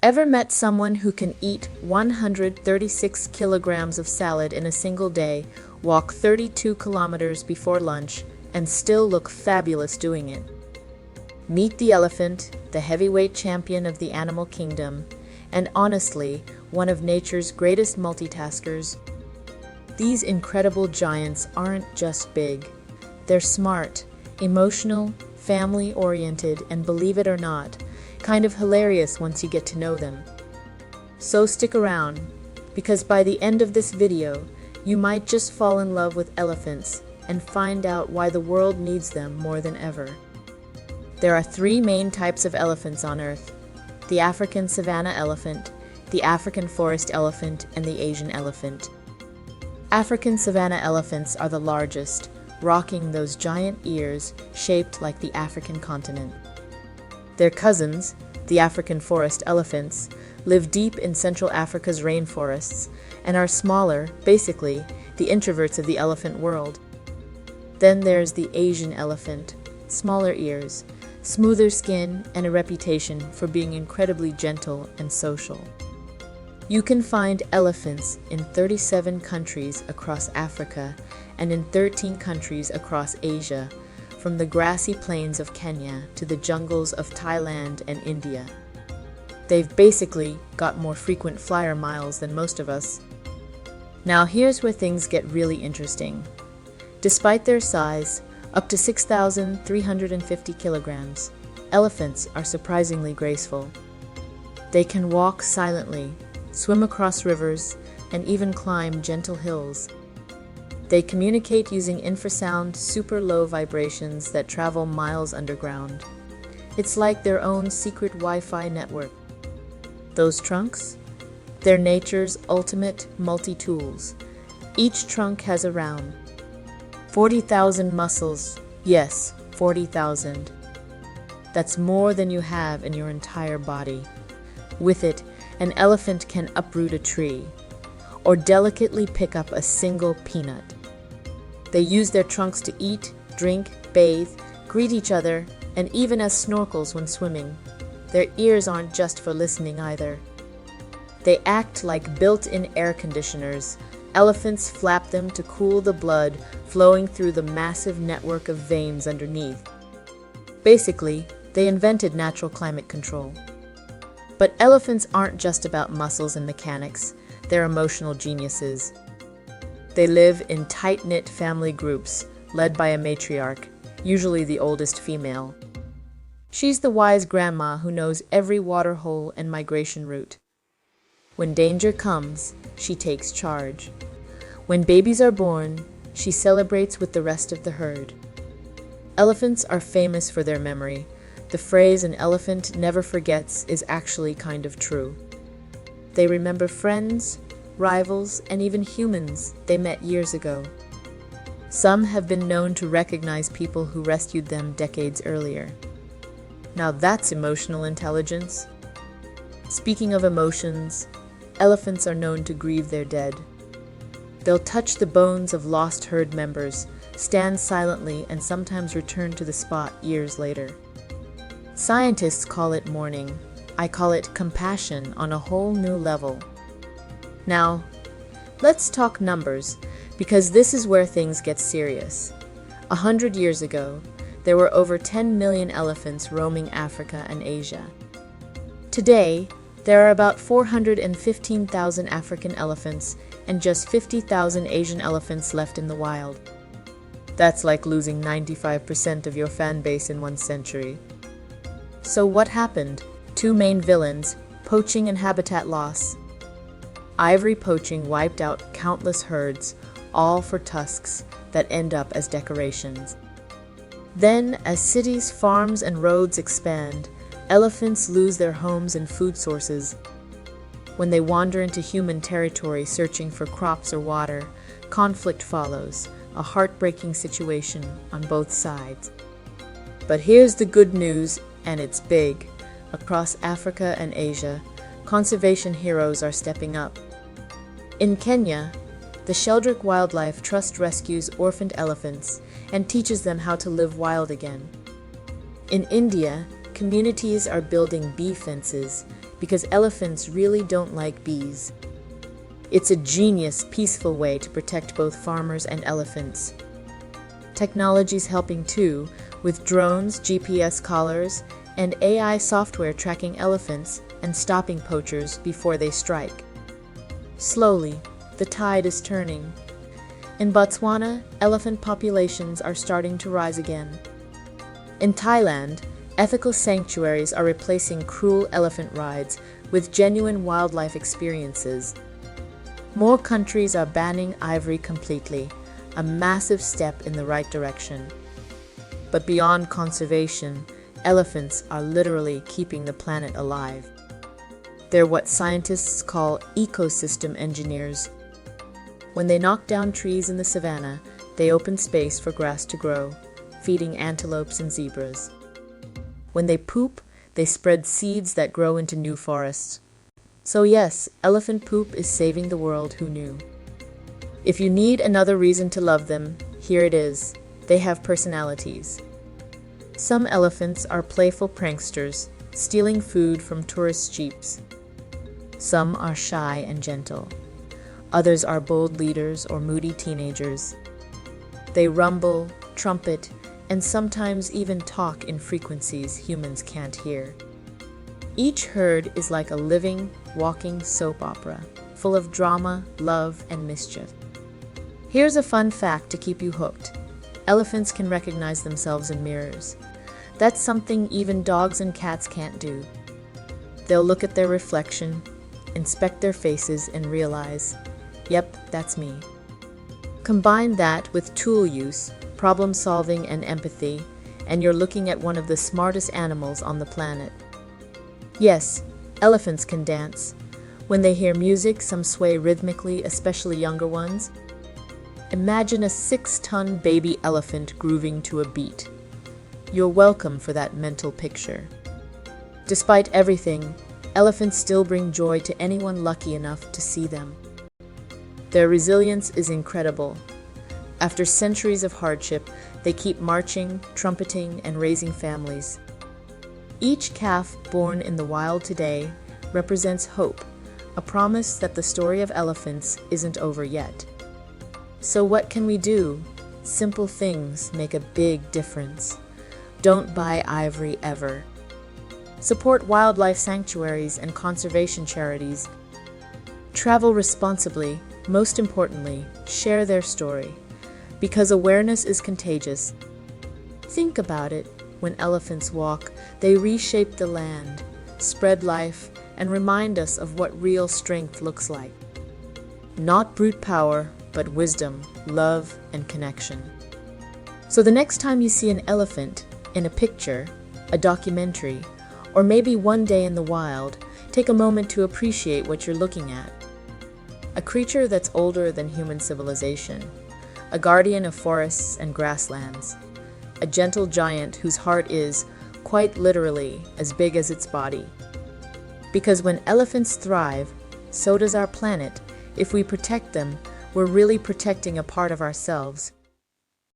Ever met someone who can eat 136 kilograms of salad in a single day, walk 32 kilometers before lunch, and still look fabulous doing it? Meet the elephant, the heavyweight champion of the animal kingdom, and honestly, one of nature's greatest multitaskers. These incredible giants aren't just big. They're smart, emotional, family-oriented, and believe it or not, kind of hilarious once you get to know them. So stick around, because by the end of this video, you might just fall in love with elephants and find out why the world needs them more than ever. There are three main types of elephants on Earth: the African savannah elephant, the African forest elephant, and the Asian elephant. African savannah elephants are the largest, rocking those giant ears shaped like the African continent. Their cousins, the African forest elephants, live deep in Central Africa's rainforests and are smaller, basically, the introverts of the elephant world. Then there's the Asian elephant, smaller ears, smoother skin, and a reputation for being incredibly gentle and social. You can find elephants in 37 countries across Africa and in 13 countries across Asia, from the grassy plains of Kenya to the jungles of Thailand and India. They've basically got more frequent flyer miles than most of us. Now here's where things get really interesting. Despite their size, up to 6,350 kilograms, elephants are surprisingly graceful. They can walk silently, swim across rivers, and even climb gentle hills. They communicate using infrasound super low vibrations that travel miles underground. It's like their own secret Wi-Fi network. Those trunks? They're nature's ultimate multi-tools. Each trunk has around 40,000 muscles. Yes, 40,000. That's more than you have in your entire body. With it, an elephant can uproot a tree, or delicately pick up a single peanut. They use their trunks to eat, drink, bathe, greet each other, and even as snorkels when swimming. Their ears aren't just for listening either. They act like built-in air conditioners. Elephants flap them to cool the blood flowing through the massive network of veins underneath. Basically, they invented natural climate control. But elephants aren't just about muscles and mechanics. They're emotional geniuses. They live in tight-knit family groups, led by a matriarch, usually the oldest female. She's the wise grandma who knows every water hole and migration route. When danger comes, she takes charge. When babies are born, she celebrates with the rest of the herd. Elephants are famous for their memory. The phrase "an elephant never forgets" is actually kind of true. They remember friends, rivals, and even humans they met years ago. Some have been known to recognize people who rescued them decades earlier. Now that's emotional intelligence. Speaking of emotions, elephants are known to grieve their dead. They'll touch the bones of lost herd members, stand silently, and sometimes return to the spot years later. Scientists call it mourning. I call it compassion on a whole new level. Now, let's talk numbers, because this is where things get serious. 100 years ago, there were over 10 million elephants roaming Africa and Asia. Today, there are about 415,000 African elephants and just 50,000 Asian elephants left in the wild. That's like losing 95% of your fan base in 1 century. So what happened? Two main villains, poaching and habitat loss. Ivory poaching wiped out countless herds, all for tusks that end up as decorations. Then, as cities, farms, and roads expand, elephants lose their homes and food sources. When they wander into human territory searching for crops or water, conflict follows, a heartbreaking situation on both sides. But here's the good news, and it's big. Across Africa and Asia, conservation heroes are stepping up. In Kenya, the Sheldrick Wildlife Trust rescues orphaned elephants and teaches them how to live wild again. In India, communities are building bee fences, because elephants really don't like bees. It's a genius, peaceful way to protect both farmers and elephants. Technology's helping too, with drones, GPS collars, and AI software tracking elephants and stopping poachers before they strike. Slowly, the tide is turning. In Botswana, elephant populations are starting to rise again. In Thailand, ethical sanctuaries are replacing cruel elephant rides with genuine wildlife experiences. More countries are banning ivory completely, a massive step in the right direction. But beyond conservation, elephants are literally keeping the planet alive. They're what scientists call ecosystem engineers. When they knock down trees in the savannah, they open space for grass to grow, feeding antelopes and zebras. When they poop, they spread seeds that grow into new forests. So yes, elephant poop is saving the world. Who knew? If you need another reason to love them, here it is. They have personalities. Some elephants are playful pranksters, stealing food from tourist jeeps. Some are shy and gentle. Others are bold leaders or moody teenagers. They rumble, trumpet, and sometimes even talk in frequencies humans can't hear. Each herd is like a living, walking soap opera, full of drama, love, and mischief. Here's a fun fact to keep you hooked. Elephants can recognize themselves in mirrors. That's something even dogs and cats can't do. They'll look at their reflection, inspect their faces, and realize, yep, that's me. Combine that with tool use, problem solving, and empathy, and you're looking at one of the smartest animals on the planet. Yes, elephants can dance. When they hear music, some sway rhythmically, especially younger ones. Imagine a 6-ton baby elephant grooving to a beat. You're welcome for that mental picture. Despite everything, elephants still bring joy to anyone lucky enough to see them. Their resilience is incredible. After centuries of hardship, they keep marching, trumpeting, and raising families. Each calf born in the wild today represents hope, a promise that the story of elephants isn't over yet. So what can we do? Simple things make a big difference. Don't buy ivory ever. Support wildlife sanctuaries and conservation charities. Travel responsibly. Most importantly, share their story. Because awareness is contagious. Think about it. When elephants walk, they reshape the land, spread life, and remind us of what real strength looks like. Not brute power, but wisdom, love, and connection. So the next time you see an elephant, in a picture, a documentary, or maybe one day in the wild, take a moment to appreciate what you're looking at. A creature that's older than human civilization, a guardian of forests and grasslands, a gentle giant whose heart is, quite literally, as big as its body. Because when elephants thrive, so does our planet. If we protect them, we're really protecting a part of ourselves.